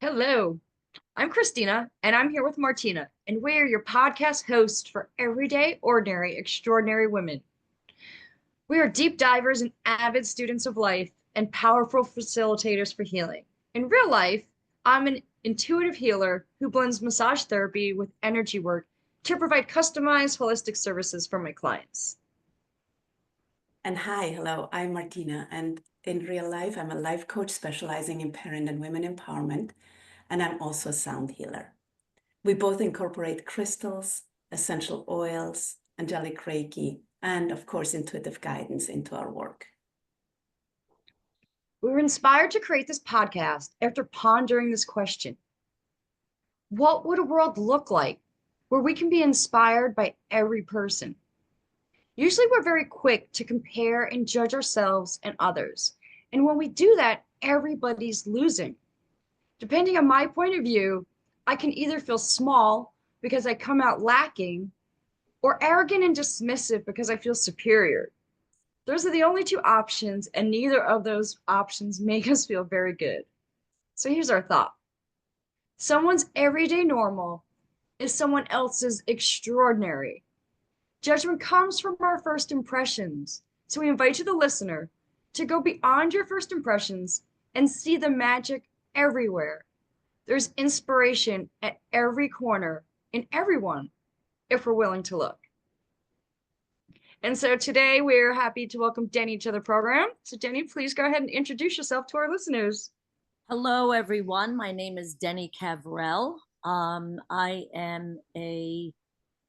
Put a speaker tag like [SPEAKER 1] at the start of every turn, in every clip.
[SPEAKER 1] Hello, I'm Christina, and I'm here with Martina, and we're your podcast host for Everyday, Ordinary, Extraordinary Women. We are deep divers and avid students of life and powerful facilitators for healing. In real life, I'm an intuitive healer who blends massage therapy with energy work to provide customized holistic services for my clients.
[SPEAKER 2] And hi, hello, I'm Martina, and in real life, I'm a life coach specializing in parent and women empowerment, and I'm also a sound healer. We both incorporate crystals, essential oils, angelic Reiki, and of course, intuitive guidance into our work.
[SPEAKER 1] We were inspired to create this podcast after pondering this question. What would a world look like where we can be inspired by every person? Usually, we're very quick to compare and judge ourselves and others. And when we do that, everybody's losing. Depending on my point of view, I can either feel small because I come out lacking, or arrogant and dismissive because I feel superior. Those are the only two options, and neither of those options make us feel very good. So here's our thought. Someone's everyday normal is someone else's extraordinary. Judgment comes from our first impressions. So we invite you, the listener, to go beyond your first impressions and see the magic everywhere. There's inspiration at every corner in everyone if we're willing to look. And so today we're happy to welcome Deni to the program. So Deni, please go ahead and introduce yourself to our listeners.
[SPEAKER 3] Hello, everyone. My name is Deni Cavrell. I am a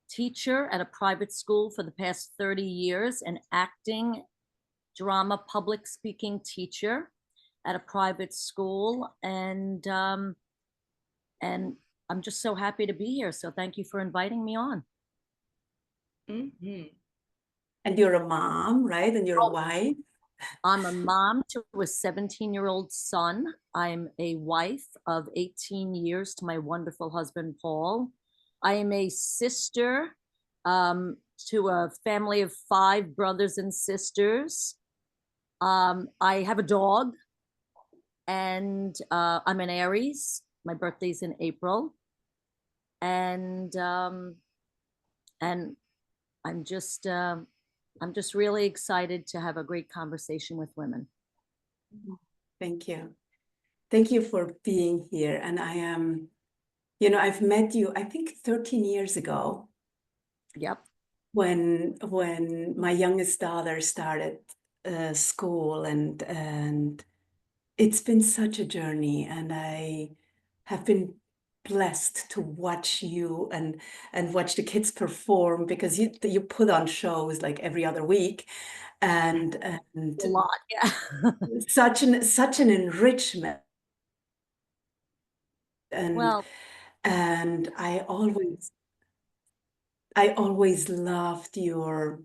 [SPEAKER 3] teacher at a private school for the past 30 years, an acting, drama, public speaking teacher at a private school. And I'm just so happy to be here. So thank you for inviting me on.
[SPEAKER 1] Mm-hmm.
[SPEAKER 2] And you're a mom, right? And you're a wife.
[SPEAKER 3] I'm a mom to a 17-year-old son. I'm a wife of 18 years to my wonderful husband, Paul. I am a sister to a family of 5 brothers and sisters. I have a dog, and I'm an Aries. My birthday's in April. And I'm just really excited to have a great conversation with women.
[SPEAKER 2] Thank you. Thank you for being here. And I am, I've met you, I think 13 years ago.
[SPEAKER 3] Yep.
[SPEAKER 2] When my youngest daughter started school, and it's been such a journey, and I have been blessed to watch you and watch the kids perform, because you put on shows like every other week, and
[SPEAKER 3] A lot, yeah.
[SPEAKER 2] such an enrichment. And I always loved your,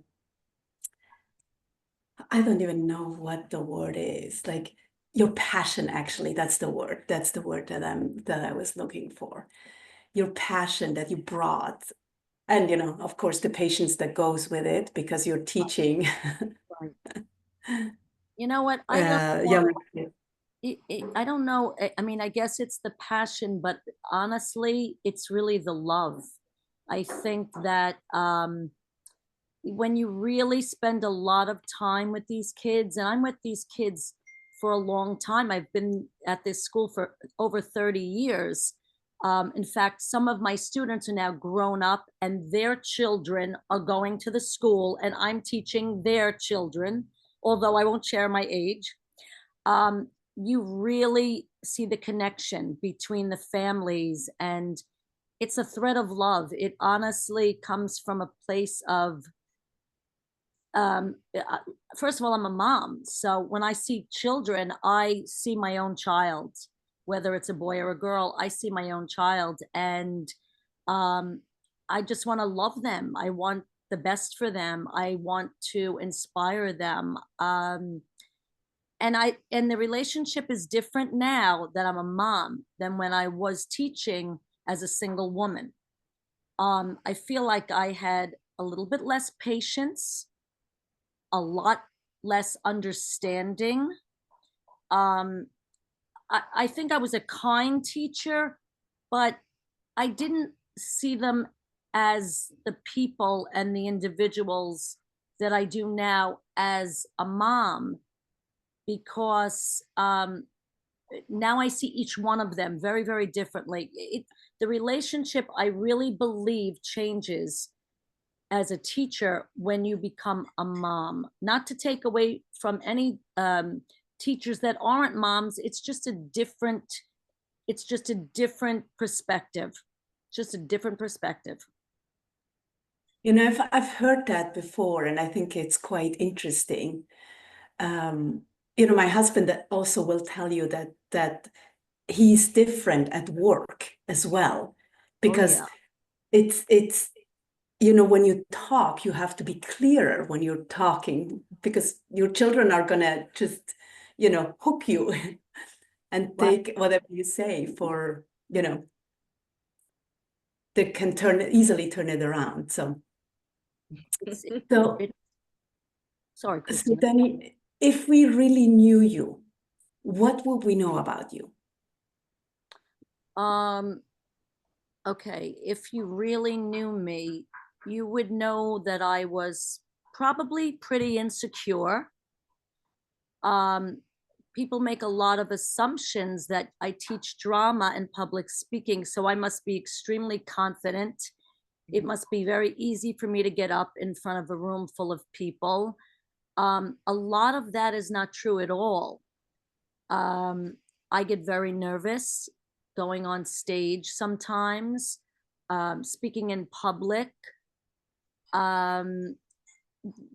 [SPEAKER 2] I don't even know what the word is, like your passion. Actually, that's the word that I was looking for. Your passion that you brought, and of course the patience that goes with it, because you're teaching.
[SPEAKER 3] You know what? I don't know. I mean, I guess it's the passion, but honestly, it's really the love. I think that when you really spend a lot of time with these kids, and I'm with these kids for a long time. I've been at this school for over 30 years. In fact, some of my students are now grown up, and their children are going to the school, and I'm teaching their children, although I won't share my age. You really see the connection between the families, and it's a thread of love. It honestly comes from a place of, first of all, I'm a mom. So when I see children, I see my own child, whether it's a boy or a girl. I see my own child, and I just want to love them. I want the best for them. I want to inspire them. And the relationship is different now that I'm a mom than when I was teaching as a single woman. I feel like I had a little bit less patience, a lot less understanding. I think I was a kind teacher, but I didn't see them as the people and the individuals that I do now as a mom, because now I see each one of them very, very differently. The relationship, I really believe, changes as a teacher when you become a mom. Not to take away from any teachers that aren't moms, it's just a different perspective. Just a different perspective.
[SPEAKER 2] You know, I've heard that before, and I think it's quite interesting. You know, my husband also will tell you that he's different at work as well, because
[SPEAKER 3] yeah.
[SPEAKER 2] it's you know, when you talk, you have to be clearer when you're talking, because your children are gonna just, you know, hook you and
[SPEAKER 3] Right.
[SPEAKER 2] take whatever you say for, you know, they can easily turn it around. So
[SPEAKER 3] It's
[SPEAKER 2] so
[SPEAKER 3] sorry,
[SPEAKER 2] so
[SPEAKER 3] Christina.
[SPEAKER 2] then, if we really knew you, what would we know about you?
[SPEAKER 3] Um, okay, if you really knew me, you would know that I was probably pretty insecure. Um, People make a lot of assumptions that I teach drama and public speaking, so I must be extremely confident. It must be very easy for me to get up in front of a room full of people. A lot of that is not true at all. Um, I get very nervous going on stage sometimes, speaking in public. Um,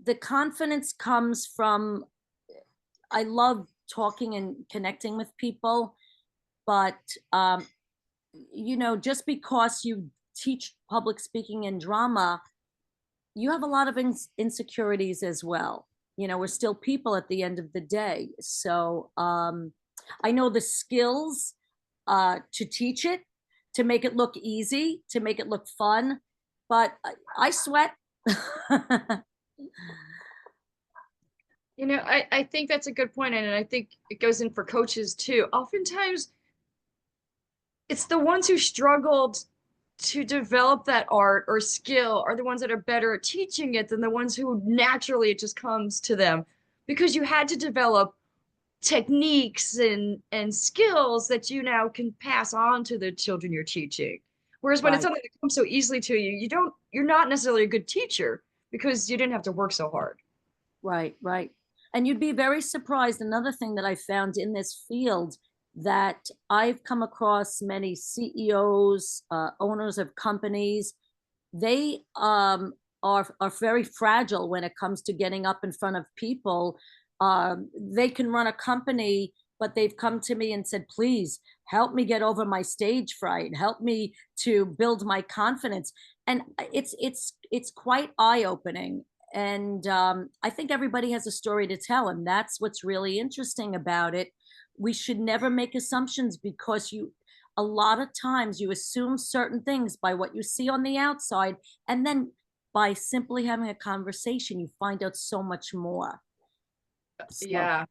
[SPEAKER 3] the confidence comes from, I love talking and connecting with people, but you know, just because you teach public speaking and drama, you have a lot of insecurities as well. You know, we're still people at the end of the day. So I know the skills to teach it, to make it look easy, to make it look fun, but I sweat.
[SPEAKER 1] You know, I think that's a good point, and I think it goes in for coaches too. Oftentimes, it's the ones who struggled to develop that art or skill are the ones that are better at teaching it than the ones who naturally it just comes to them, because you had to develop techniques and skills that you now can pass on to the children you're teaching. Whereas when it's
[SPEAKER 3] Right,
[SPEAKER 1] something that comes so easily to you, you're not necessarily a good teacher because you didn't have to work so hard.
[SPEAKER 3] right, right. And you'd be very surprised. Another thing that I found in this field, that I've come across many CEOs, owners of companies, they are very fragile when it comes to getting up in front of people. They can run a company, but they've come to me and said, please help me get over my stage fright, help me to build my confidence. And it's quite eye-opening. And I think everybody has a story to tell, and that's what's really interesting about it. We should never make assumptions, because a lot of times you assume certain things by what you see on the outside, and then by simply having a conversation, you find out so much more. So,
[SPEAKER 1] Yeah.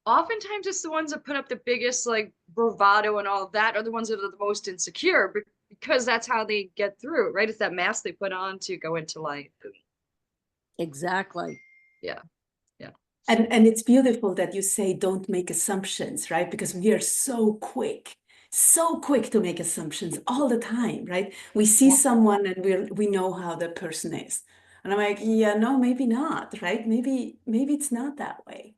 [SPEAKER 1] Oftentimes it's the ones that put up the biggest like bravado and all of that are the ones that are the most insecure because that's how they get through, right? It's that mask they put on to go into life.
[SPEAKER 3] exactly.
[SPEAKER 1] Yeah. Yeah.
[SPEAKER 2] And it's beautiful that you say don't make assumptions, right? Because we are so quick to make assumptions all the time, right? We see someone and we know how the person is. And I'm like, yeah, no, maybe not, right? Maybe it's not that way.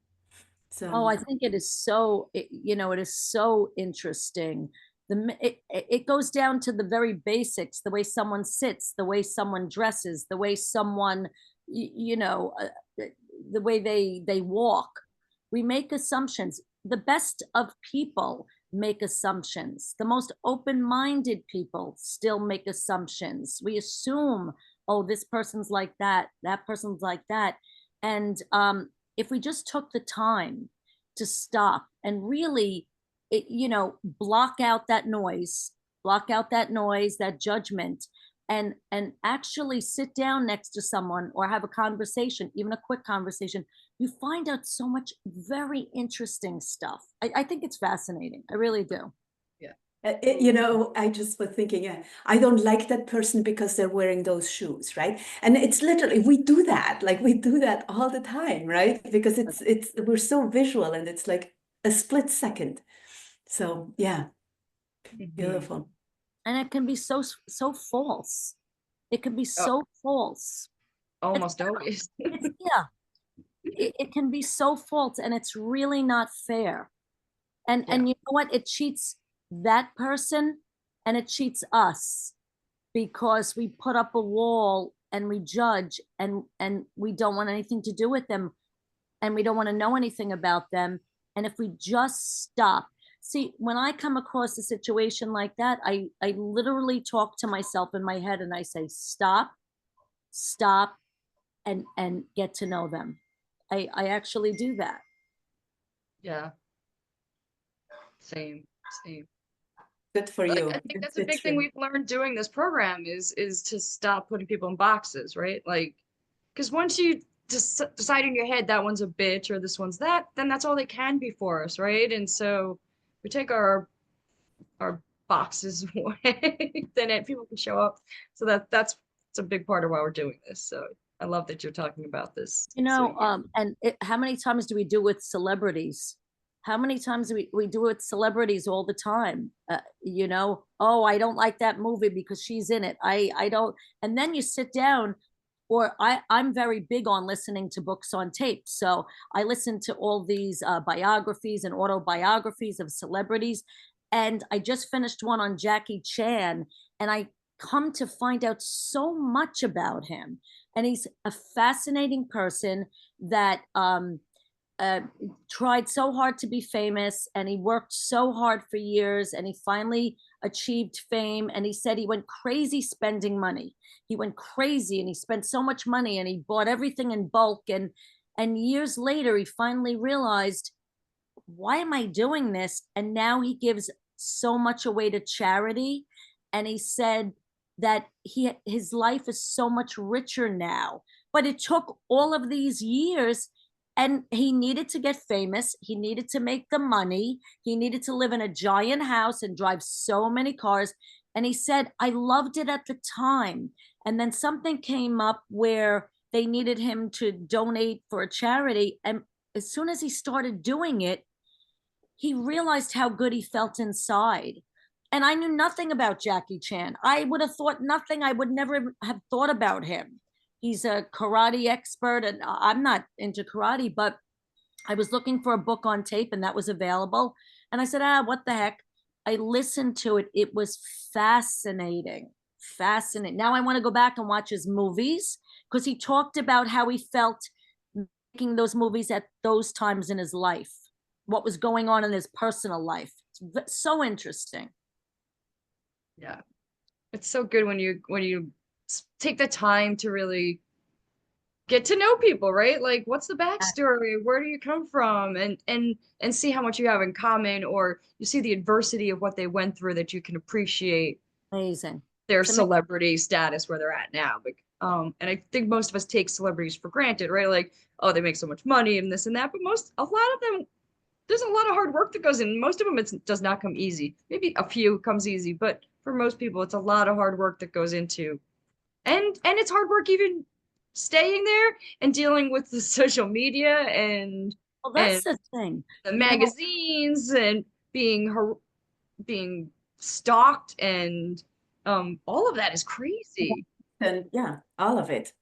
[SPEAKER 3] Oh,
[SPEAKER 2] So
[SPEAKER 3] I think it is so, you know, it is so interesting. It goes down to the very basics, the way someone sits, the way someone dresses, the way someone, you know, the way they walk. We make assumptions. The best of people make assumptions. The most open-minded people still make assumptions. We assume, oh, this person's like that person's like that. And if we just took the time to stop and really, you know, block out that noise, that judgment, and actually sit down next to someone or have a conversation, even a quick conversation, you find out so much very interesting stuff. I think it's fascinating. I really do.
[SPEAKER 2] You know, I just was thinking, I don't like that person because they're wearing those shoes, right? And it's literally, we do that, like we do that all the time, right? Because we're so visual and it's like a split second. So yeah, beautiful.
[SPEAKER 3] And it can be so false. It can be so false.
[SPEAKER 1] Almost always.
[SPEAKER 3] Yeah, it can be so false, and it's really not fair. And you know what? It cheats that person, and it cheats us, because we put up a wall and we judge, and we don't want anything to do with them, and we don't want to know anything about them. And if we just stop, see, when I come across a situation like that, I literally talk to myself in my head and I say, stop, and get to know them. I actually do that.
[SPEAKER 1] Yeah. Same.
[SPEAKER 2] Good for you.
[SPEAKER 1] I think that's a big thing we've learned doing this program is to stop putting people in boxes, right? Like, because once you decide in your head that one's a bitch or this one's that, then that's all they can be for us, right? And so we take our boxes away, then people can show up. So that's a big part of why we're doing this. So I love that you're talking about this.
[SPEAKER 3] You know, how many times do we do with celebrities? How many times do we do it with celebrities all the time? You know, oh, I don't like that movie because she's in it. I don't. And then you sit down, or I'm very big on listening to books on tape. So I listen to all these biographies and autobiographies of celebrities. And I just finished one on Jackie Chan, and I come to find out so much about him. And he's a fascinating person that uh, tried so hard to be famous, and he worked so hard for years, and he finally achieved fame. And he said he went crazy spending money. He went crazy, and he spent so much money, and he bought everything in bulk. And years later, he finally realized, why am I doing this? And now he gives so much away to charity. And he said that his life is so much richer now. But it took all of these years, and he needed to get famous. He needed to make the money. He needed to live in a giant house and drive so many cars. And he said, I loved it at the time. And then something came up where they needed him to donate for a charity. And as soon as he started doing it, he realized how good he felt inside. And I knew nothing about Jackie Chan. I would have thought nothing. I would never have thought about him. He's a karate expert, and I'm not into karate, but I was looking for a book on tape, and that was available. And I said, what the heck? I listened to it. It was fascinating. Fascinating. Now I want to go back and watch his movies, because he talked about how he felt making those movies at those times in his life, what was going on in his personal life. It's so interesting.
[SPEAKER 1] Yeah, it's so good when you take the time to really get to know people, right? Like, what's the backstory? Where do you come from? And see how much you have in common, or you see the adversity of what they went through, that you can appreciate
[SPEAKER 3] Amazing.
[SPEAKER 1] their celebrity status where they're at now. But and I think most of us take celebrities for granted, right? Like, oh, they make so much money and this and that, but a lot of them, there's a lot of hard work that goes in. Most of them, it does not come easy. Maybe a few comes easy, but for most people, it's a lot of hard work that goes into, and it's hard work even staying there and dealing with the social media and
[SPEAKER 3] well, that's the thing.
[SPEAKER 1] the magazines, and being stalked, and all of that is crazy.
[SPEAKER 2] And yeah, all of it.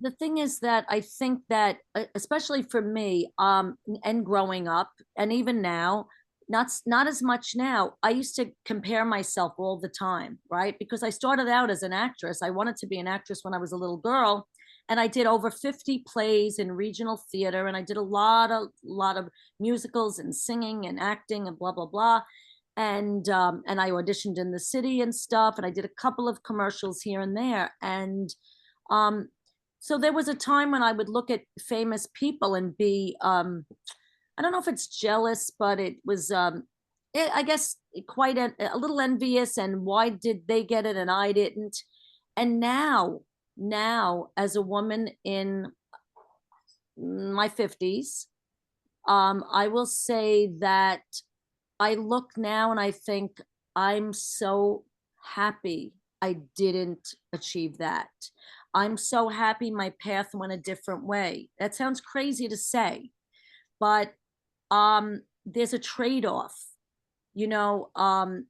[SPEAKER 3] The thing is that I think that, especially for me, and growing up, and even now, not as much now. I used to compare myself all the time, right? Because I started out as an actress. I wanted to be an actress when I was a little girl, and I did over 50 plays in regional theater, and I did a lot of musicals and singing and acting and blah blah blah. And I auditioned in the city and stuff, and I did a couple of commercials here and there. And so there was a time when I would look at famous people and be, I don't know if it's jealous, but it was, I guess, quite a little envious. And why did they get it and I didn't? And now, as a woman in my 50s. I will say that I look now and I think I'm so happy I didn't achieve that. I'm so happy my path went a different way. That sounds crazy to say, but there's a trade-off, and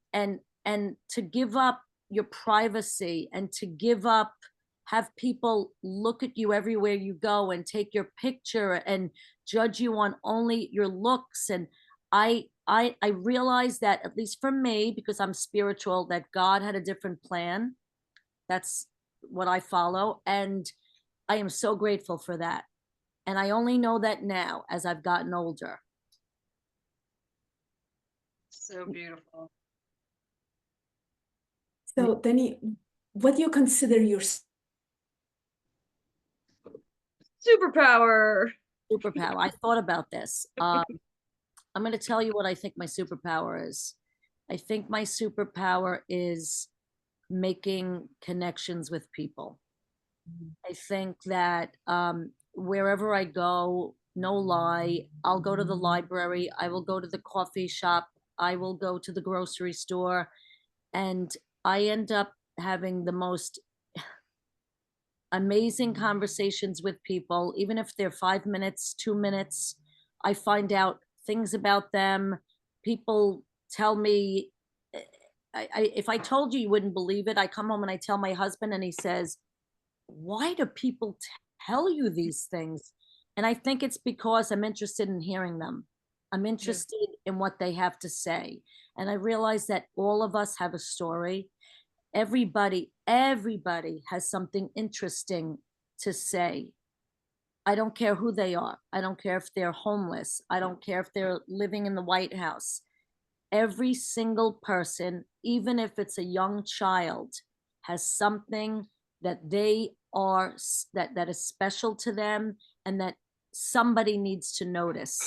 [SPEAKER 3] to give up your privacy and to give up, have people look at you everywhere you go and take your picture and judge you on only your looks. And I realize that, at least for me, because I'm spiritual, that God had a different plan. That's what I follow, and I am so grateful for that. And I only know that now as I've gotten older.
[SPEAKER 1] So beautiful.
[SPEAKER 2] So, Deni, what do you consider your
[SPEAKER 1] Superpower.
[SPEAKER 3] Superpower. I thought about this. I'm going to tell you what I think my superpower is. I think my superpower is making connections with people. I think that wherever I go, no lie, I'll go to the library, I will go to the coffee shop, I will go to the grocery store, and I end up having the most amazing conversations with people, even if they're 5 minutes, 2 minutes. I find out things about them. People tell me, if I told you, you wouldn't believe it. I come home and I tell my husband, and he says, why do people tell you these things? And I think it's because I'm interested in hearing them. I'm interested in what they have to say. And I realize that all of us have a story. Everybody has something interesting to say. I don't care who they are. I don't care if they're homeless. I don't care if they're living in the White House. Every single person, even if it's a young child, has something that they are, that is special to them, and that somebody needs to notice.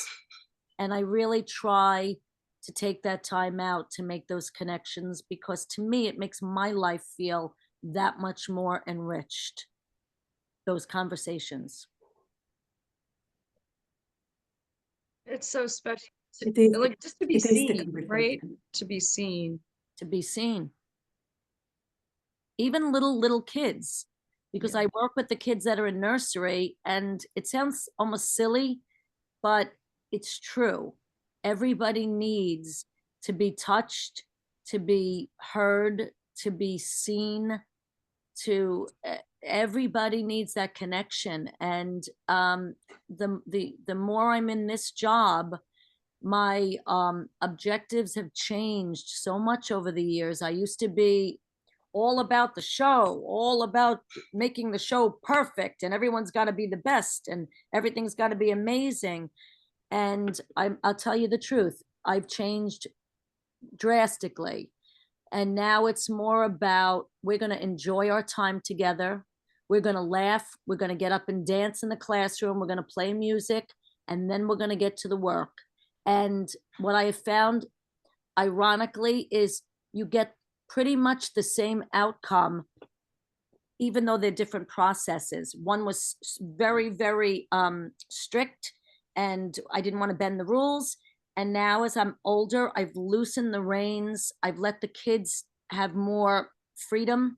[SPEAKER 3] And I really try to take that time out to make those connections, because to me, it makes my life feel that much more enriched, those conversations.
[SPEAKER 1] It's so special.
[SPEAKER 2] It is,
[SPEAKER 1] Like, just to be
[SPEAKER 2] it is the
[SPEAKER 1] seen, right?
[SPEAKER 2] conversation.
[SPEAKER 1] To be seen.
[SPEAKER 3] To be seen. Even little kids, because I work with the kids that are in nursery, and it sounds almost silly, but it's true. Everybody needs to be touched, to be heard, to be seen, to everybody needs that connection. And the more I'm in this job, my objectives have changed so much over the years. I used to be all about the show, all about making the show perfect, and everyone's got to be the best, and everything's got to be amazing. And I'll tell you the truth, I've changed drastically. And now it's more about, we're going to enjoy our time together. We're going to laugh. We're going to get up and dance in the classroom. We're going to play music, and then we're going to get to the work. And what I have found, ironically, is you get pretty much the same outcome, even though they're different processes. One was very, very strict, and I didn't want to bend the rules. And now, as I'm older, I've loosened the reins. I've let the kids have more freedom,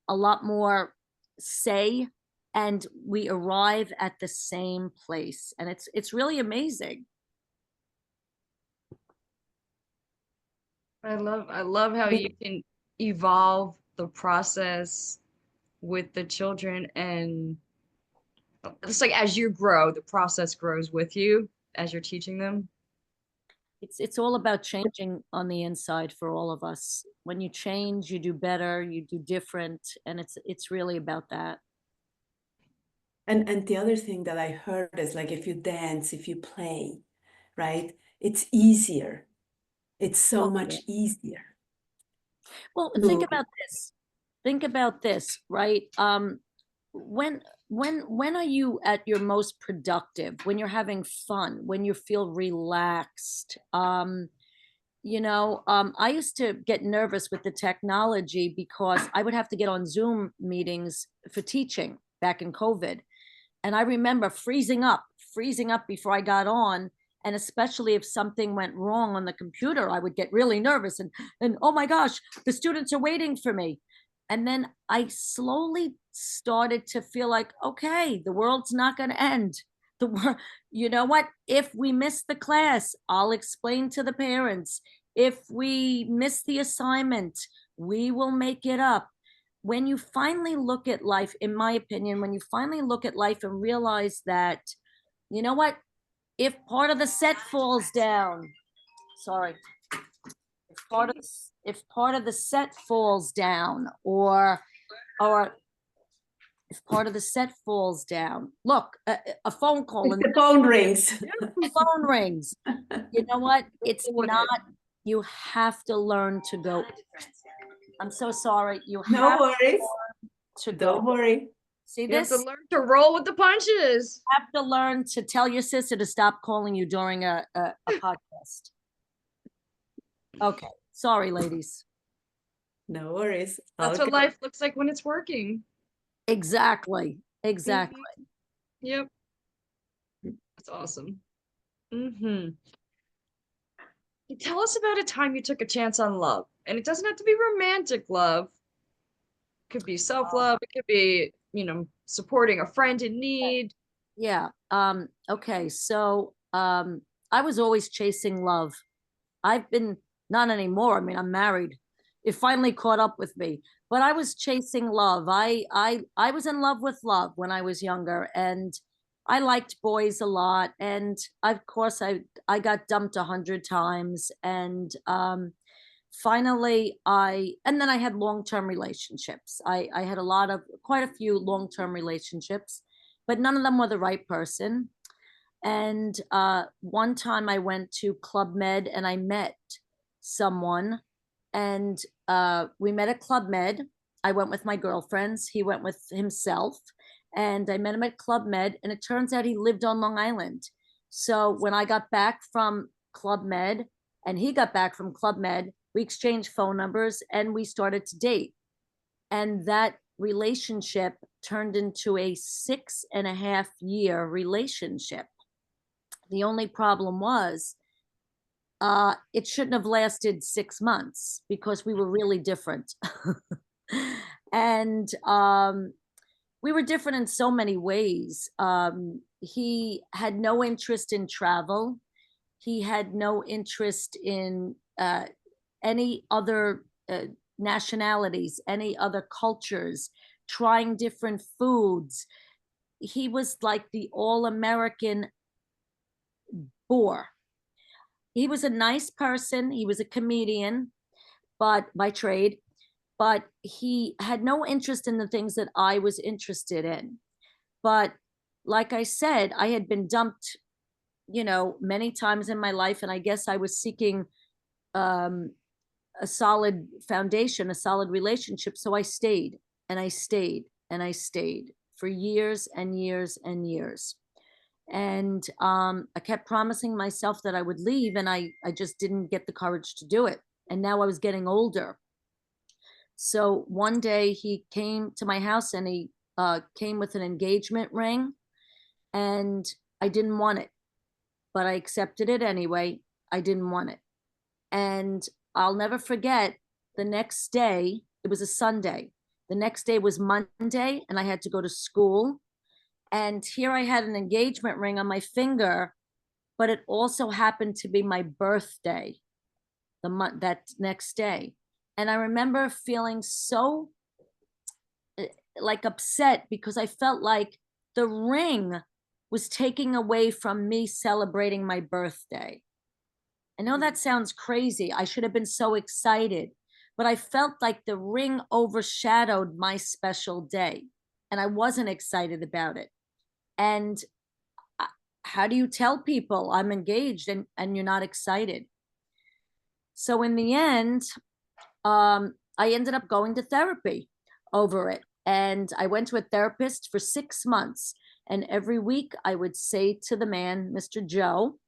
[SPEAKER 3] a lot more say, and we arrive at the same place. And it's really amazing.
[SPEAKER 1] I love how you can evolve the process with the children, and it's like as you grow, the process grows with you as you're teaching them.
[SPEAKER 3] It's all about changing on the inside for all of us. When you change, you do better, you do different, and it's really about that.
[SPEAKER 2] And the other thing that I heard is, like, if you dance, if you play, right, it's easier. It's so much easier.
[SPEAKER 3] Well, think about this. Think about this, right? When are you at your most productive? When you're having fun, when you feel relaxed. I used to get nervous with the technology because I would have to get on Zoom meetings for teaching back in COVID. And I remember freezing up before I got on. And especially if something went wrong on the computer, I would get really nervous and oh my gosh, the students are waiting for me. And then I slowly started to feel like, okay, the world's not going to end. The world, you know what? If we miss the class, I'll explain to the parents. If we miss the assignment, we will make it up. When you finally look at life, in my opinion, when you finally look at life and realize that, you know what? If part of the set falls down, sorry, if part of the set falls down, or if part of the set falls down, look, a phone call and
[SPEAKER 2] The phone rings.
[SPEAKER 3] the phone rings. You know what? It's not. You have to learn to go. I'm so sorry. You
[SPEAKER 2] No
[SPEAKER 3] have
[SPEAKER 2] worries.
[SPEAKER 3] to go.
[SPEAKER 2] Don't worry.
[SPEAKER 3] See
[SPEAKER 1] You have
[SPEAKER 3] this?
[SPEAKER 1] to learn to roll with the punches.
[SPEAKER 3] You have to learn to tell your sister to stop calling you during a podcast. Okay. Sorry, ladies.
[SPEAKER 2] No worries.
[SPEAKER 1] That's what life looks like when it's working.
[SPEAKER 3] Exactly. Exactly.
[SPEAKER 1] Yep. That's awesome. Mm-hmm. Tell us about a time you took a chance on love. And it doesn't have to be romantic love. It could be self-love. It could be, supporting a friend in need.
[SPEAKER 3] Yeah. Okay. So I was always chasing love. I've been not anymore. I mean, I'm married. It finally caught up with me. But I was chasing love. I was in love with love when I was younger, and I liked boys a lot. And of course I got dumped 100 times. And finally and then I had long-term relationships. I had quite a few long-term relationships, but none of them were the right person. And one time I went to Club Med and I met someone, and we met at Club Med. I went with my girlfriends. He went with himself, and I met him at Club Med. And it turns out he lived on Long Island. So when I got back from Club Med and he got back from Club Med, we exchanged phone numbers and we started to date. And that relationship turned into a 6.5-year relationship. The only problem was it shouldn't have lasted 6 months because we were really different. And we were different in so many ways. He had no interest in travel. He had no interest in any other nationalities, any other cultures, trying different foods. He was like the all-American bore. He was a nice person. He was a comedian, but by trade, but he had no interest in the things that I was interested in. But like I said, I had been dumped, many times in my life. And I guess I was seeking a solid foundation, a solid relationship. So I stayed and I stayed and I stayed for years and years and years. And I kept promising myself that I would leave, and I just didn't get the courage to do it. And now I was getting older. So one day he came to my house and he came with an engagement ring, and I didn't want it, but I accepted it anyway. I didn't want it. And I'll never forget, the next day, it was a Sunday. The next day was Monday, and I had to go to school. And here I had an engagement ring on my finger, but it also happened to be my birthday, that next day. And I remember feeling so like upset because I felt like the ring was taking away from me celebrating my birthday. I know that sounds crazy. I should have been so excited, but I felt like the ring overshadowed my special day, and I wasn't excited about it. And how do you tell people I'm engaged and you're not excited? So in the end, I ended up going to therapy over it. And I went to a therapist for 6 months. And every week I would say to the man, Mr. Joe,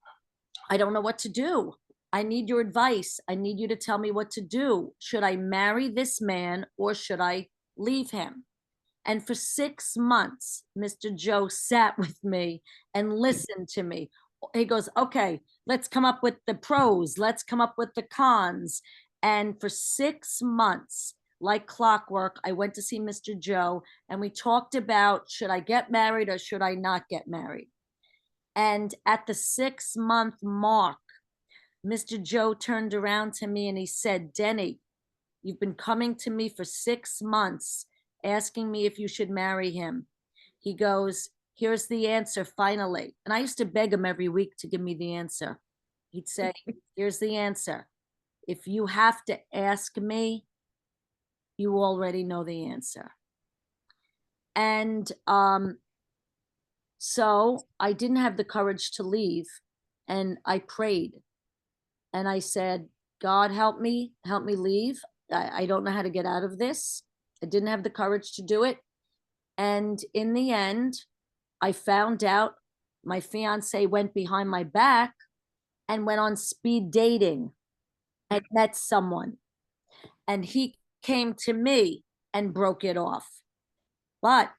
[SPEAKER 3] I don't know what to do. I need your advice. I need you to tell me what to do. Should I marry this man or should I leave him? And for 6 months, Mr. Joe sat with me and listened to me. He goes, okay, let's come up with the pros. Let's come up with the cons. And for 6 months, like clockwork, I went to see Mr. Joe and we talked about, should I get married or should I not get married? And at the 6-month mark, Mr. Joe turned around to me and he said, Deni, you've been coming to me for 6 months asking me if you should marry him. He goes, here's the answer finally. And I used to beg him every week to give me the answer. He'd say, here's the answer. If you have to ask me, you already know the answer. And so I didn't have the courage to leave. And I prayed. And I said, God, help me leave. I don't know how to get out of this. I didn't have the courage to do it. And in the end, I found out my fiance went behind my back and went on speed dating and met someone. And he came to me and broke it off. But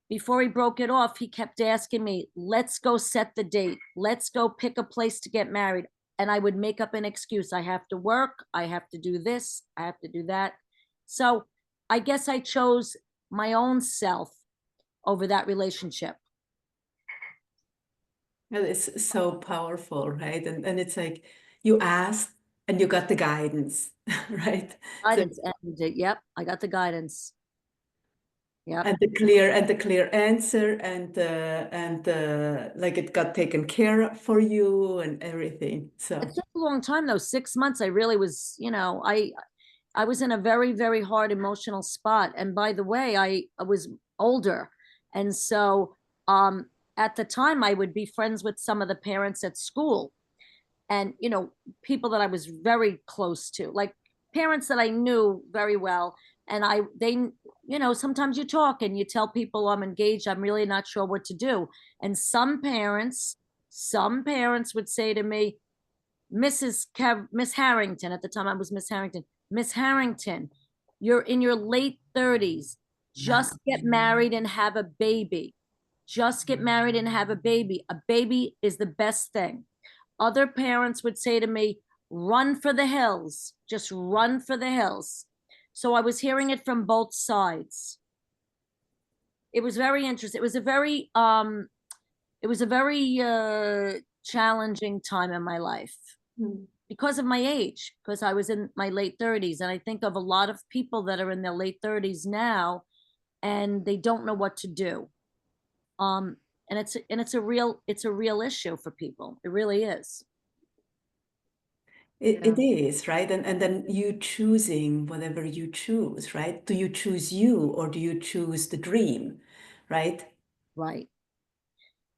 [SPEAKER 3] before he broke it off, he kept asking me, let's go set the date. Let's go pick a place to get married. And I would make up an excuse. I have to work. I have to do this. I have to do that. So I guess I chose my own self over that relationship.
[SPEAKER 2] Well, it's so powerful, right? And it's like you asked and you got the guidance, right?
[SPEAKER 3] Guidance, and yep, I got the guidance. Yep.
[SPEAKER 2] And the clear answer, and like it got taken care of for you and everything. So
[SPEAKER 3] It took a long time though. 6 months. I really was, I was in a very, very hard emotional spot. And by the way, I was older. And so at the time I would be friends with some of the parents at school and, people that I was very close to, like parents that I knew very well. And sometimes you talk and you tell people I'm engaged. I'm really not sure what to do. And some parents would say to me, Miss Harrington, at the time I was Miss Harrington, you're in your late 30s. Just get married and have a baby. Just get married and have a baby. A baby is the best thing. Other parents would say to me, run for the hills. Just run for the hills. So I was hearing it from both sides. It was very interesting. It was a very challenging time in my life because of my age, because I was in my late 30s. And I think of a lot of people that are in their late 30s now, and they don't know what to do. And it's a real issue for people. It really is.
[SPEAKER 2] it is, right? And then you choosing whatever you choose, right? Do you choose you or do you choose the dream, right?
[SPEAKER 3] Right.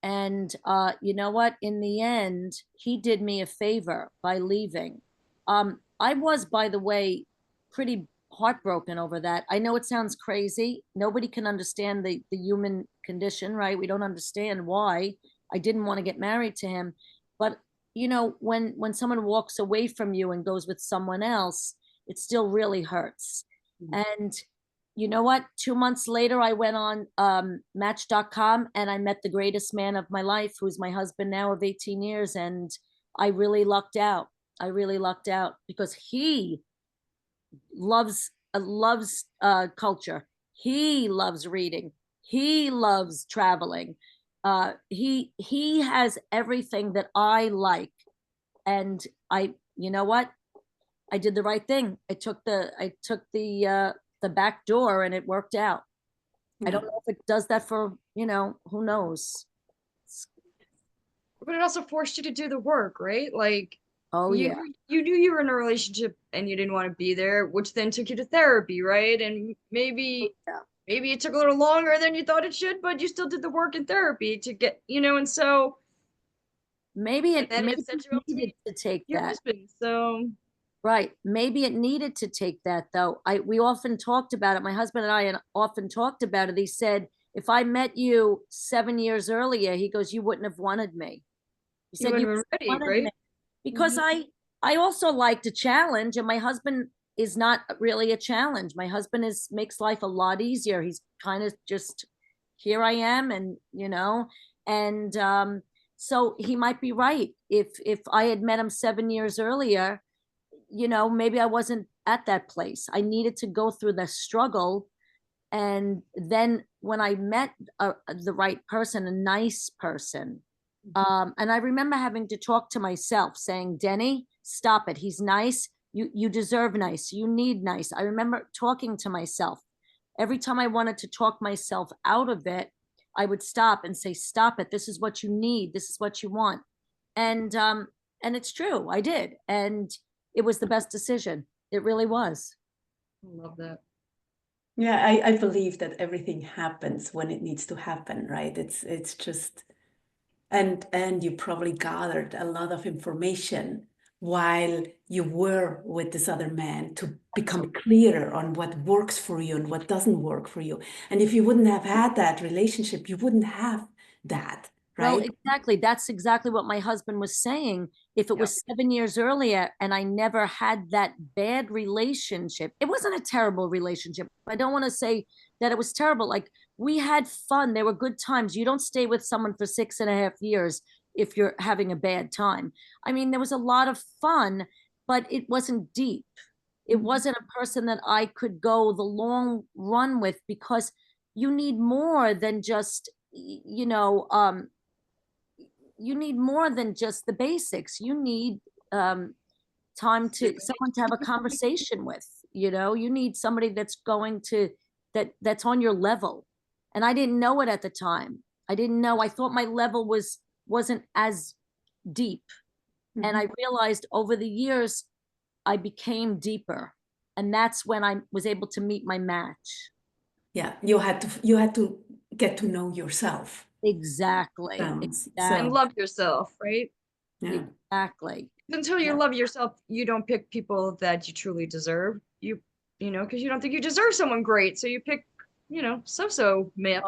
[SPEAKER 3] And you know what? In the end, he did me a favor by leaving. I was, by the way, pretty heartbroken over that. I know it sounds crazy. Nobody can understand the human condition, right? We don't understand why I didn't want to get married to him. But when someone walks away from you and goes with someone else, it still really hurts. And you know what? 2 months later, I went on Match.com and I met the greatest man of my life, who's my husband now of 18 years. And I really lucked out. I really lucked out because he loves culture. He loves reading. He loves traveling. He has everything that I like. And you know what? I did the right thing. I took the back door and it worked out. I don't know if it does that for, who knows?
[SPEAKER 1] But it also forced you to do the work, right? Like,
[SPEAKER 3] yeah.
[SPEAKER 1] You knew you were in a relationship and you didn't want to be there, which then took you to therapy, right? And maybe it took a little longer than you thought it should, but you still did the work in therapy to get, and so
[SPEAKER 3] maybe it needed to take
[SPEAKER 1] your
[SPEAKER 3] that.
[SPEAKER 1] husband, so
[SPEAKER 3] right. Maybe it needed to take that though. We often talked about it. My husband and I often talked about it. He said, if I met you 7 years earlier, he goes, you wouldn't have wanted me. He said, you
[SPEAKER 1] were ready, right?
[SPEAKER 3] Me. Because I also liked a challenge, and my husband is not really a challenge. My husband makes life a lot easier. He's kind of just, here I am, and and so he might be right. If I had met him 7 years earlier, maybe I wasn't at that place. I needed to go through the struggle. And then when I met the right person, a nice person, and I remember having to talk to myself saying, Deni, stop it. He's nice. You deserve nice. You need nice. I remember talking to myself. Every time I wanted to talk myself out of it, I would stop and say, stop it. This is what you need. This is what you want. And it's true. I did. And it was the best decision. It really was.
[SPEAKER 1] I love that.
[SPEAKER 2] Yeah, I believe that everything happens when it needs to happen, right? It's just, and you probably gathered a lot of information while you were with this other man to become clearer on what works for you and what doesn't work for you. And if you wouldn't have had that relationship, you wouldn't have that,
[SPEAKER 3] Well,
[SPEAKER 2] right?
[SPEAKER 3] exactly. That's exactly what my husband was saying. If it was 7 years earlier and I never had that bad relationship, it wasn't a terrible relationship. I don't want to say that it was terrible. Like, we had fun. There were good times. You don't stay with someone for 6.5 years if you're having a bad time. I mean, there was a lot of fun, but it wasn't deep. It wasn't a person that I could go the long run with, because you need more than just, you need more than just the basics. You need someone to have a conversation with. You need somebody that's on your level. And I didn't know it at the time. I didn't know. I thought my level wasn't as deep. And I realized over the years I became deeper. And that's when I was able to meet my match.
[SPEAKER 2] Yeah, you had to get to know yourself.
[SPEAKER 3] Exactly.
[SPEAKER 1] And love yourself, right?
[SPEAKER 2] Yeah.
[SPEAKER 3] Exactly.
[SPEAKER 1] Until you love yourself, you don't pick people that you truly deserve. Because you don't think you deserve someone great. So you pick, so-so match.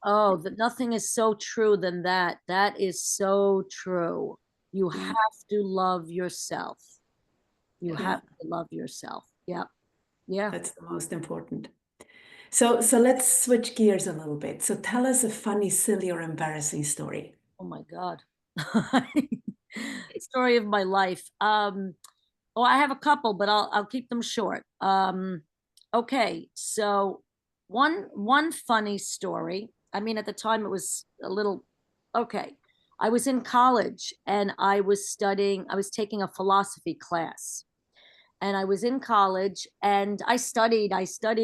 [SPEAKER 3] Nothing is so true than that. That is so true. You have to love yourself. You have to love yourself. Yeah. Yeah.
[SPEAKER 2] That's the most important. So let's switch gears a little bit. So tell us a funny, silly, or embarrassing story.
[SPEAKER 3] Oh my God. Story of my life. I have a couple, but I'll keep them short. Okay, so one funny story. I mean, at the time it was a little okay. I was in college and I was taking a philosophy class. And I was in college and I studied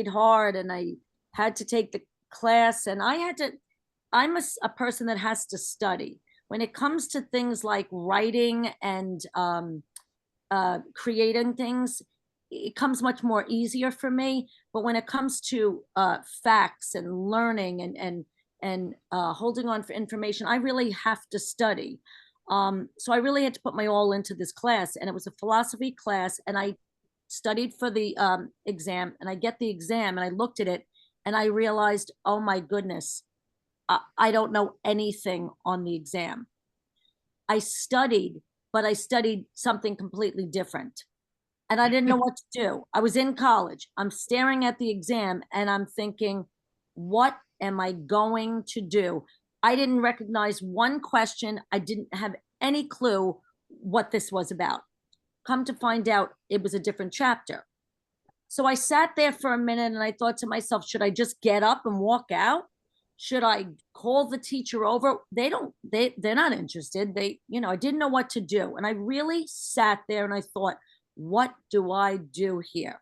[SPEAKER 3] hard, and I had to take the class, and I'm a person that has to study. When it comes to things like writing and creating things, it comes much more easier for me. But when it comes to facts and learning and holding on for information, I really have to study. So I really had to put my all into this class, and it was a philosophy class, and I studied for the exam, and I get the exam, and I looked at it, and I realized, oh my goodness, I don't know anything on the exam. I studied, but I studied something completely different. And I didn't know what to do. I was in college. I'm staring at the exam and I'm thinking, what am I going to do? I didn't recognize one question. I didn't have any clue what this was about. Come to find out, it was a different chapter. So I sat there for a minute and I thought to myself, should I just get up and walk out? Should I call the teacher over? They're not interested. I didn't know what to do. And I really sat there and I thought, what do I do here?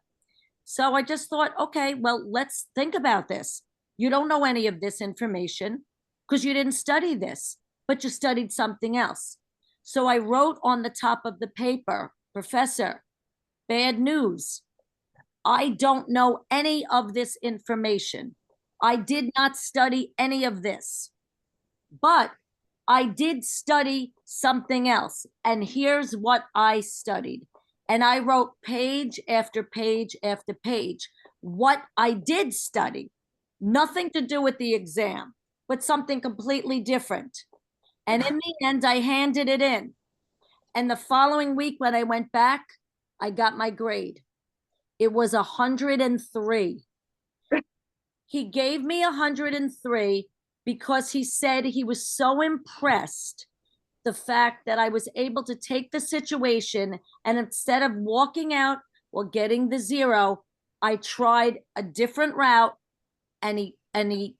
[SPEAKER 3] So I just thought, okay, well, let's think about this. You don't know any of this information because you didn't study this, but you studied something else. So I wrote on the top of the paper, Professor, bad news. I don't know any of this information. I did not study any of this, but I did study something else. And here's what I studied. And I wrote page after page after page. What I did study, nothing to do with the exam, but something completely different. And in the end, I handed it in. And the following week, when I went back, I got my grade. It was 103. He gave me 103 because he said he was so impressed the fact that I was able to take the situation, and instead of walking out or getting the 0, I tried a different route, and he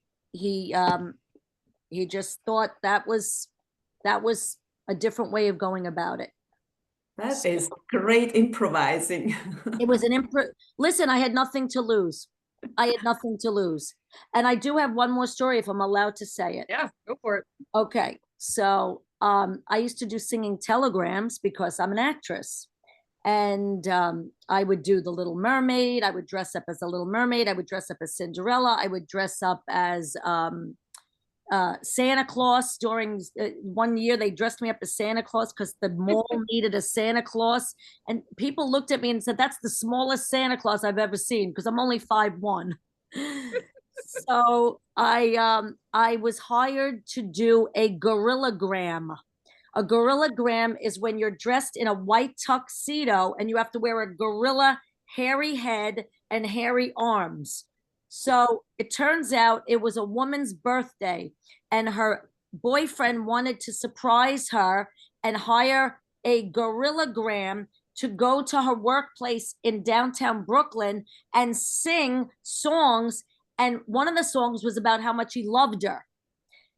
[SPEAKER 3] just thought that was a different way of going about it.
[SPEAKER 2] That is great improvising.
[SPEAKER 3] It was an listen, I had nothing to lose. I had nothing to lose. And I do have one more story if I'm allowed to say it.
[SPEAKER 1] Yeah, go for it.
[SPEAKER 3] Okay. So I used to do singing telegrams because I'm an actress. And I would do the Little Mermaid. I would dress up as a Little Mermaid. I would dress up as Cinderella. I would dress up as Santa Claus. During one year, they dressed me up as Santa Claus because the mall needed a Santa Claus. And people looked at me and said, that's the smallest Santa Claus I've ever seen because I'm only 5'1". So I was hired to do a gorillagram. A gorillagram is when you're dressed in a white tuxedo and you have to wear a gorilla hairy head and hairy arms. So it turns out it was a woman's birthday and her boyfriend wanted to surprise her and hire a gorillagram to go to her workplace in downtown Brooklyn and sing songs. And one of the songs was about how much he loved her.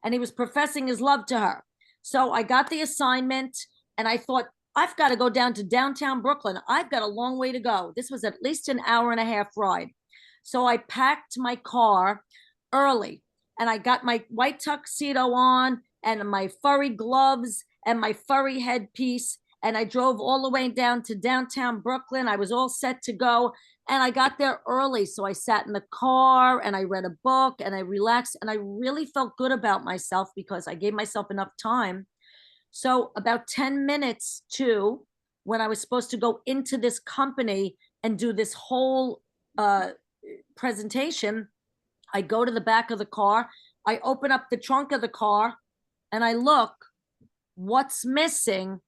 [SPEAKER 3] And he was professing his love to her. So I got the assignment and I thought, I've got to go down to downtown Brooklyn. I've got a long way to go. This was at least an hour and a half ride. So I packed my car early and I got my white tuxedo on and my furry gloves and my furry headpiece. And I drove all the way down to downtown Brooklyn. I was all set to go. And I got there early. So I sat in the car and I read a book and I relaxed. And I really felt good about myself because I gave myself enough time. So about 10 minutes to when I was supposed to go into this company and do this whole presentation, I go to the back of the car. I open up the trunk of the car and I look. What's missing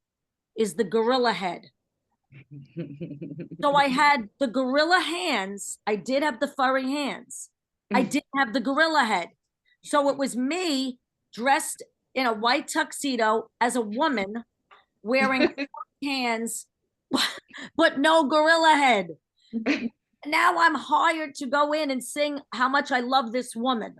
[SPEAKER 3] is the gorilla head. So I had the gorilla hands. I did have the furry hands. I didn't have the gorilla head. So it was me dressed in a white tuxedo as a woman wearing hands, but no gorilla head. Now I'm hired to go in and sing how much I love this woman.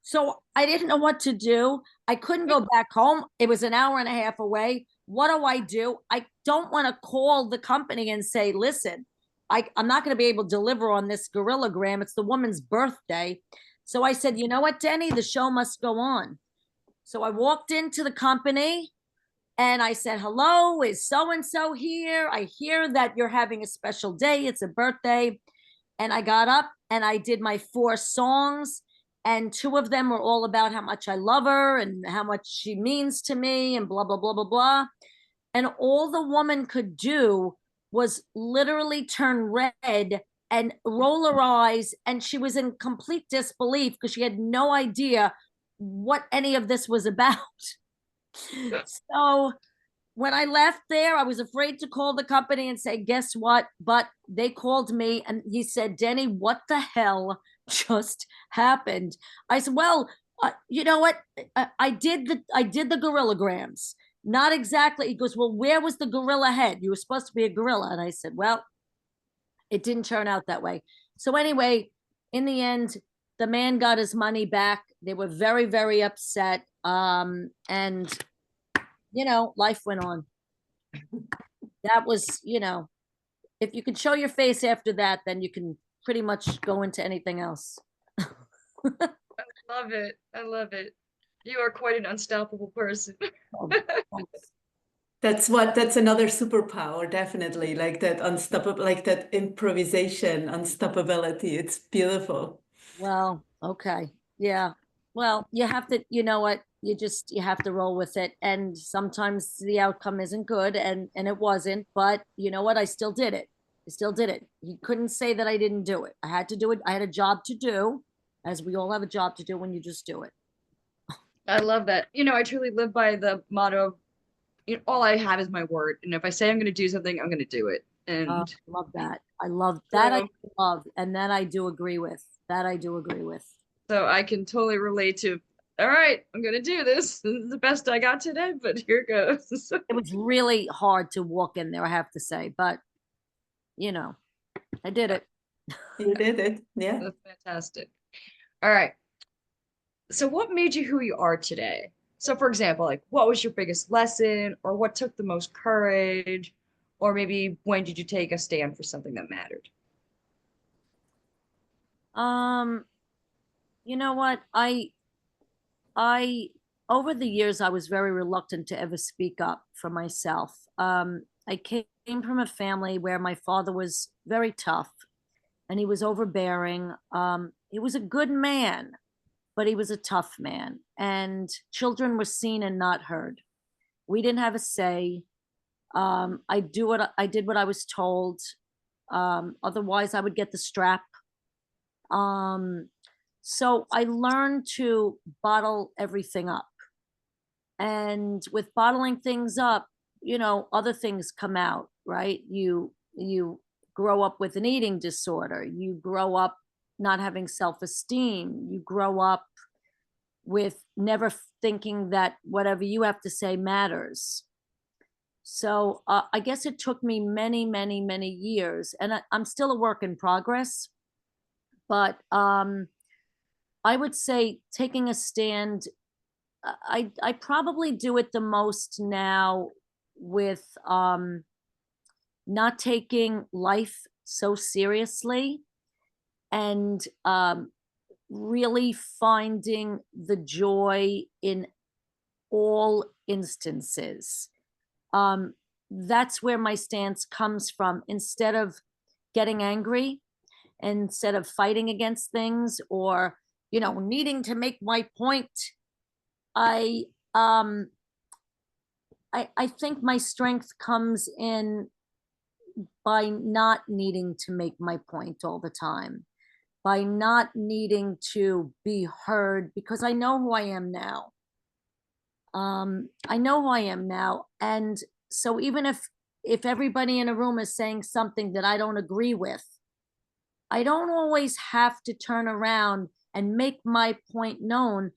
[SPEAKER 3] So I didn't know what to do. I couldn't go back home. It was an hour and a half away. What do? I don't want to call the company and say, listen, I'm not going to be able to deliver on this gorillagram. It's the woman's birthday. So I said, you know what, Deni, the show must go on. So I walked into the company and I said, hello, is so-and-so here? I hear that you're having a special day. It's a birthday. And I got up and I did my 4 songs. And 2 of them were all about how much I love her and how much she means to me and blah, blah, blah, blah, blah. And all the woman could do was literally turn red and roll her eyes. And she was in complete disbelief because she had no idea what any of this was about. So when I left there, I was afraid to call the company and say, guess what? But they called me and he said, Deni, what the hell just happened? I said, well, you know what? I did the gorillagrams. Not exactly. He goes, well, where was the gorilla head? You were supposed to be a gorilla. And I said, well, it didn't turn out that way. So anyway, in the end, the man got his money back. They were very, very upset. And, you know, life went on. That was, you know, if you can show your face after that, then you can pretty much go into anything else.
[SPEAKER 1] I love it. I love it. You are quite an unstoppable person.
[SPEAKER 2] That's another superpower, definitely. Like that unstoppable, like that improvisation, unstoppability. It's beautiful.
[SPEAKER 3] Well, okay. Yeah. Well, you have to, you know what? You have to roll with it. And sometimes the outcome isn't good and it wasn't, but you know what? I still did it. I still did it. He couldn't say that I didn't do it. I had to do it. I had a job to do, as we all have a job to do when you just do it.
[SPEAKER 1] I love that. You know, I truly live by the motto of, you know, all I have is my word. And if I say I'm going to do something, I'm going to do it. And
[SPEAKER 3] Love that. I love that. I
[SPEAKER 1] so,
[SPEAKER 3] love, and that I do agree with. That I do agree with.
[SPEAKER 1] so I can totally relate to, all right, I'm gonna do this. This is the best I got today, but here goes.
[SPEAKER 3] It was really hard to walk in there, I have to say, but you know, I did it.
[SPEAKER 2] You did it. Yeah.
[SPEAKER 1] That's fantastic. All right. So what made you who you are today? So for example, like what was your biggest lesson or what took the most courage? Or maybe when did you take a stand for something that mattered?
[SPEAKER 3] Um, you know what? I over the years I was very reluctant to ever speak up for myself. I came from a family where my father was very tough and he was overbearing. He was a good man, but he was a tough man, and children were seen and not heard. We didn't have a say. I did what I was told. Otherwise, I would get the strap. Um, so I learned to bottle everything up. And with bottling things up, other things come out, right? You grow up with an eating disorder. You grow up not having self-esteem. You grow up with never thinking that whatever you have to say matters. So I guess it took me many, many, many years, and I'm still a work in progress. But I would say taking a stand. I probably do it the most now with not taking life so seriously, and really finding the joy in all instances. That's where my stance comes from. Instead of getting angry, instead of fighting against things, or needing to make my point, I um I think my strength comes in by not needing to make my point all the time, by not needing to be heard, because I know who I am now. I know who I am now. And so even if everybody in a room is saying something that I don't agree with, I don't always have to turn around and make my point known.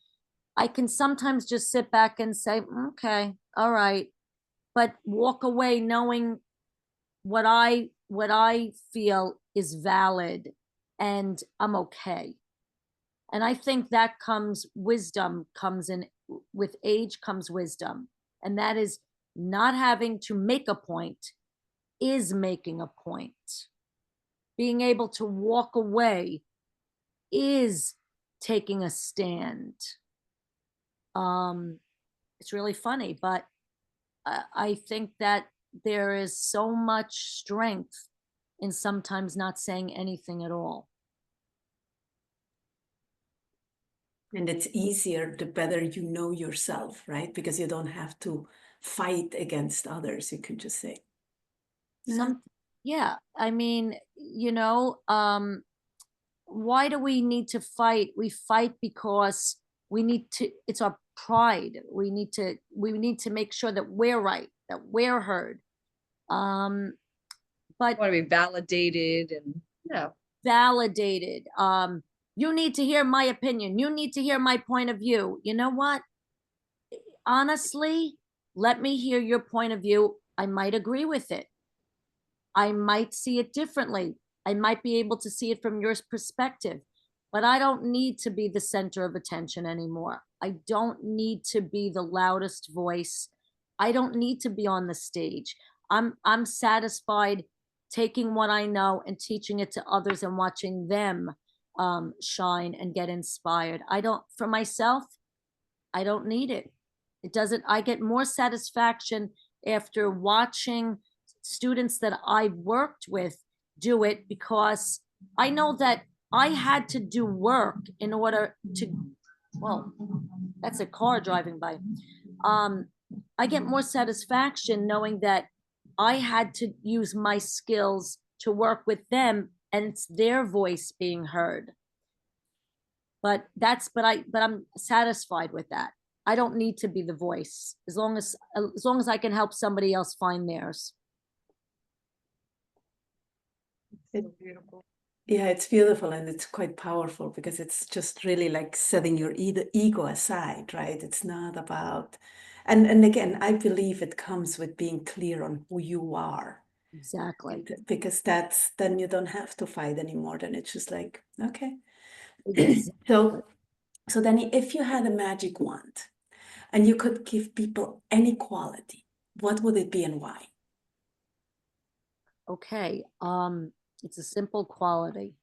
[SPEAKER 3] I can sometimes just sit back and say, okay, all right, but walk away knowing what I feel is valid, and I'm okay. And I think that wisdom comes in. With age comes wisdom, and that is not having to make a point is making a point. Being able to walk away is taking a stand. It's really funny, but I think that there is so much strength in sometimes not saying anything at all.
[SPEAKER 2] And it's easier the better you know yourself, right? Because you don't have to fight against others. You can just say,
[SPEAKER 3] Yeah, I mean, why do we need to fight? We fight because it's our pride. We need to make sure that we're right, that we're heard. But
[SPEAKER 1] Want to be validated and
[SPEAKER 3] validated. You need to hear my opinion. You need to hear my point of view. You know what? Honestly, let me hear your point of view. I might agree with it. I might see it differently. I might be able to see it from your perspective, but I don't need to be the center of attention anymore. I don't need to be the loudest voice. I don't need to be on the stage. I'm satisfied taking what I know and teaching it to others and watching them shine and get inspired. For myself, I don't need it. It doesn't, I get more satisfaction after watching students that I've worked with do it, because I know that I had to do work in order to, well, that's a car driving by. I get more satisfaction knowing that I had to use my skills to work with them and it's their voice being heard. But I'm satisfied with that. I don't need to be the voice as long as I can help somebody else find theirs.
[SPEAKER 2] It-
[SPEAKER 1] So beautiful.
[SPEAKER 2] Yeah, it's beautiful and it's quite powerful because it's just really like setting your ego aside, right? It's not about, and again, I believe it comes with being clear on who you are.
[SPEAKER 3] Exactly.
[SPEAKER 2] Because then you don't have to fight anymore. Then it's just like, okay.
[SPEAKER 3] Exactly.
[SPEAKER 2] So then if you had a magic wand and you could give people any quality, what would it be and why?
[SPEAKER 3] Okay. It's a simple quality.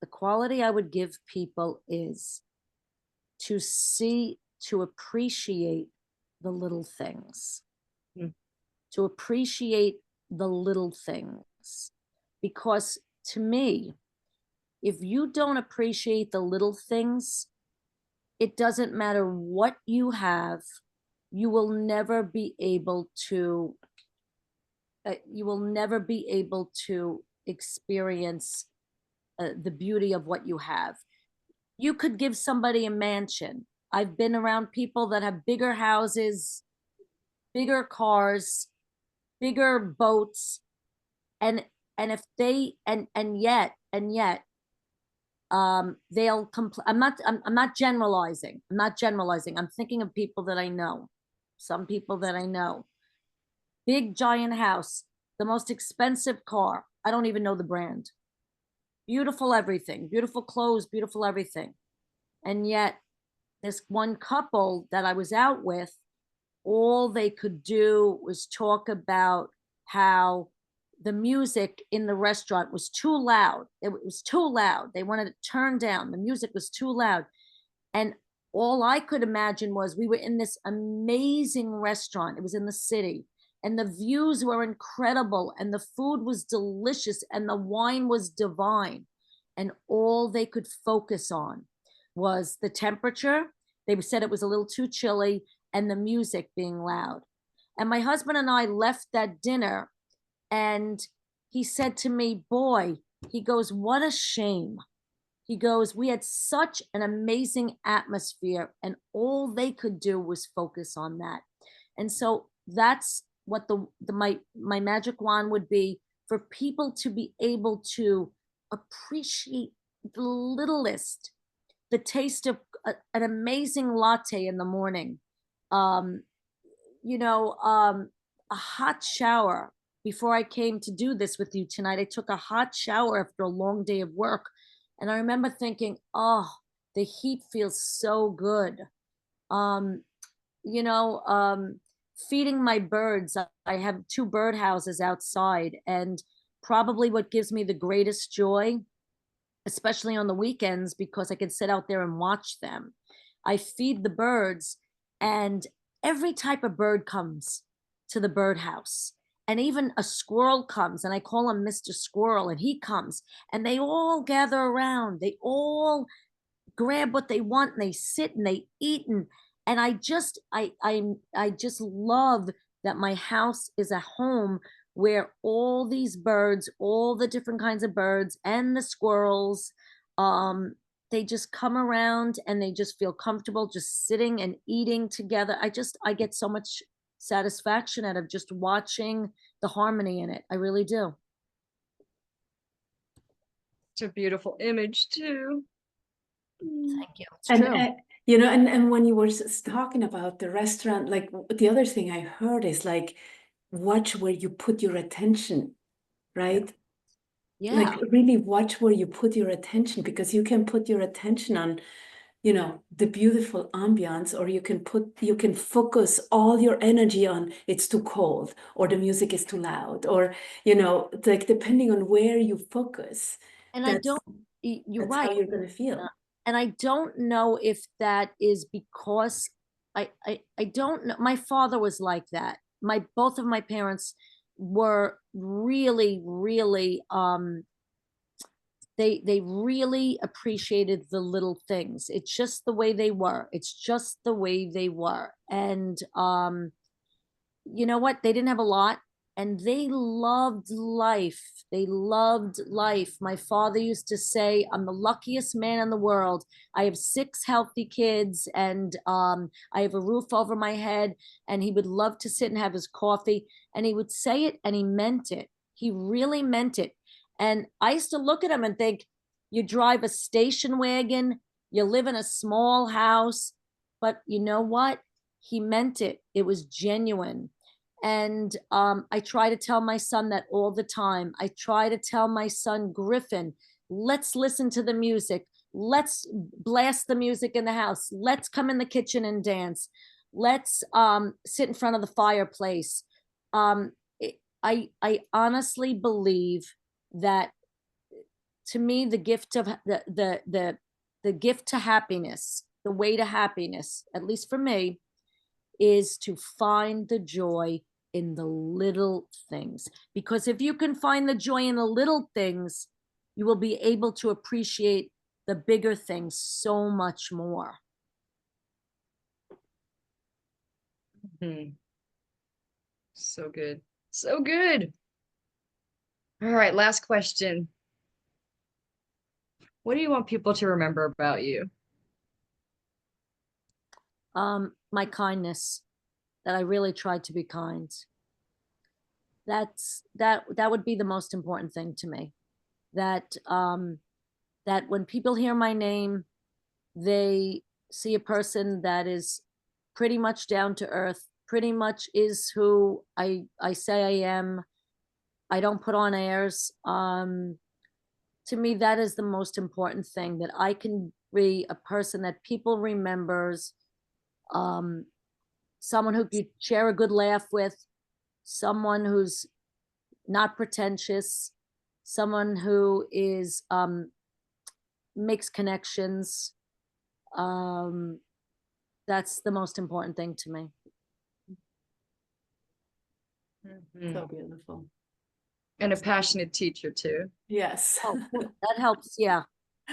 [SPEAKER 3] The quality I would give people is to see, to appreciate the little things,
[SPEAKER 1] Mm.
[SPEAKER 3] to appreciate the little things. Because to me, if you don't appreciate the little things, it doesn't matter what you have, you will never be able to you will never be able to experience the beauty of what you have. You could give somebody a mansion. I've been around people that have bigger houses, bigger cars, bigger boats, and if they and yet they'll compl- I'm not generalizing. I'm not generalizing. I'm thinking of people that I know. Some people that I know. Big giant house, the most expensive car. I don't even know the brand. Beautiful everything, beautiful clothes, beautiful everything. And yet this one couple that I was out with, all they could do was talk about how the music in the restaurant was too loud. It was too loud. They wanted it turned down. The music was too loud. And all I could imagine was we were in this amazing restaurant. It was in the city, and the views were incredible, and the food was delicious, and the wine was divine. And all they could focus on was the temperature. They said it was a little too chilly, and the music being loud. And my husband and I left that dinner, and he said to me, Boy, he goes, what a shame. He goes, we had such an amazing atmosphere, and all they could do was focus on that. And so that's what my magic wand would be, for people to be able to appreciate the littlest, the taste of an amazing latte in the morning, um, a hot shower. Before I came to do this with you tonight, I took a hot shower after a long day of work. And I remember thinking, oh, the heat feels so good. Um, you know, feeding my birds. I have two bird houses outside, and probably what gives me the greatest joy, especially on the weekends, because I can sit out there and watch them. I feed the birds, and every type of bird comes to the birdhouse. And even a squirrel comes, and I call him Mr. Squirrel, and he comes, and they all gather around. They all grab what they want, and they sit and they eat. And I just love that my house is a home where all these birds, all the different kinds of birds and the squirrels, um, they just come around and they just feel comfortable just sitting and eating together. I get so much satisfaction out of just watching the harmony in it. I really do.
[SPEAKER 1] It's a beautiful image too.
[SPEAKER 3] Thank you. It's
[SPEAKER 2] And
[SPEAKER 3] true.
[SPEAKER 2] and when you were talking about the restaurant, like the other thing I heard is like, watch where you put your attention, right?
[SPEAKER 3] Yeah.
[SPEAKER 2] Like really watch where you put your attention, because you can put your attention on, the beautiful ambiance, or you can focus all your energy on it's too cold or the music is too loud, or like depending on where you focus,
[SPEAKER 3] And I
[SPEAKER 2] that's
[SPEAKER 3] don't, you're
[SPEAKER 2] that's
[SPEAKER 3] right.
[SPEAKER 2] how you're going to feel.
[SPEAKER 3] And I don't know if that is because I don't know. My father was like that. Both of my parents were really, really, they really appreciated the little things. It's just the way they were. It's just the way they were. And you know what? They didn't have a lot, and they loved life. They loved life. My father used to say, I'm the luckiest man in the world. I have 6 healthy kids, and I have a roof over my head. And he would love to sit and have his coffee. And he would say it, and he meant it. He really meant it. And I used to look at him and think, you drive a station wagon, you live in a small house, but you know what? He meant it. It was genuine. And I try to tell my son that all the time. I try to tell my son, Griffin, let's listen to the music. Let's blast the music in the house. Let's come in the kitchen and dance. Let's sit in front of the fireplace. I honestly believe that, to me, the gift of the gift to happiness, the way to happiness, at least for me, is to find the joy in the little things. Because if you can find the joy in the little things, you will be able to appreciate the bigger things so much more.
[SPEAKER 1] So good. So good. All right, last question. What do you want people to remember about you?
[SPEAKER 3] My kindness, that I really tried to be kind. That would be the most important thing to me. That that when people hear my name, they see a person that is pretty much down to earth, pretty much is who I say I am. I don't put on airs. To me, that is the most important thing, that I can be a person that people remembers, someone who you share a good laugh with, someone who's not pretentious, someone who is makes connections. That's the most important thing to me.
[SPEAKER 2] So beautiful.
[SPEAKER 1] And a passionate teacher too.
[SPEAKER 2] Yes.
[SPEAKER 3] Oh, cool. That helps. Yeah.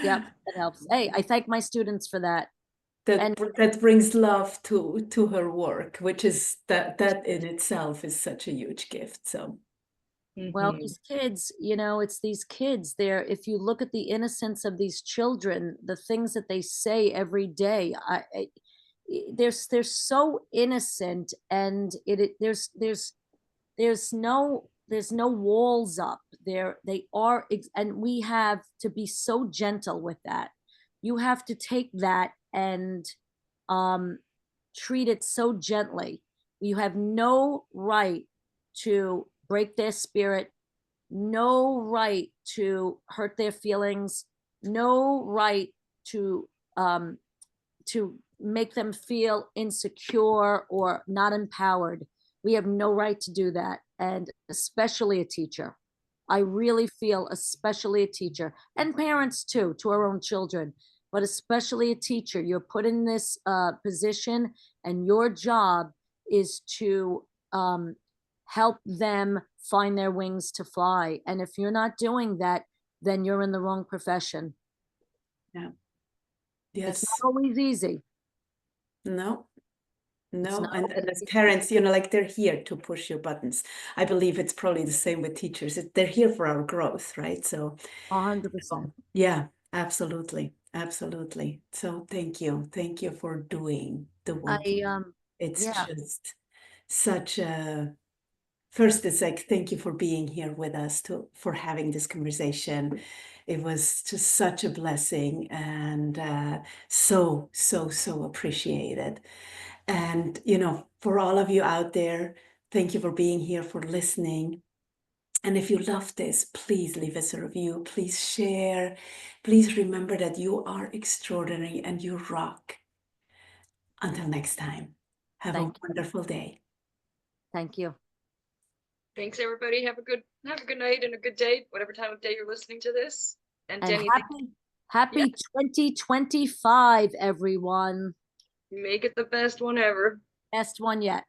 [SPEAKER 3] Yep. That helps. Hey, I thank my students for that.
[SPEAKER 2] That brings love to her work, which is that in itself is such a huge gift. So
[SPEAKER 3] well, these kids, it's these kids there. If you look at the innocence of these children, the things that they say every day, they're so innocent, and there's no walls up there. They are, and we have to be so gentle with that. You have to take that and treat it so gently. You have no right to break their spirit, no right to hurt their feelings, no right to make them feel insecure or not empowered. We have no right to do that, and especially a teacher. I really feel, especially a teacher, and parents too, to our own children, but especially a teacher. You're put in this position, and your job is to help them find their wings to fly. And if you're not doing that, then you're in the wrong profession.
[SPEAKER 2] yeah. Yes.
[SPEAKER 3] It's not always easy.
[SPEAKER 2] No. No,
[SPEAKER 3] not
[SPEAKER 2] and
[SPEAKER 3] always
[SPEAKER 2] as
[SPEAKER 3] easy.
[SPEAKER 2] parents, like they're here to push your buttons. I believe it's probably the same with teachers. They're here for our growth, right? So
[SPEAKER 3] 100%.
[SPEAKER 2] yeah, absolutely. Absolutely. So thank you. Thank you for doing the work. It's
[SPEAKER 3] yeah.
[SPEAKER 2] just such a first, it's like, thank you for being here with us, for having this conversation. It was just such a blessing, and so appreciated. And, for all of you out there, thank you for being here, for listening. And if you love this, please leave us a review. Please share. Please remember that you are extraordinary and you rock. Until next time, have a wonderful day.
[SPEAKER 3] Thank you.
[SPEAKER 1] Thanks, everybody. Have a good night and a good day, whatever time of day you're listening to this. And Deni,
[SPEAKER 3] happy 2025, everyone.
[SPEAKER 1] Make it the best one ever.
[SPEAKER 3] Best one yet.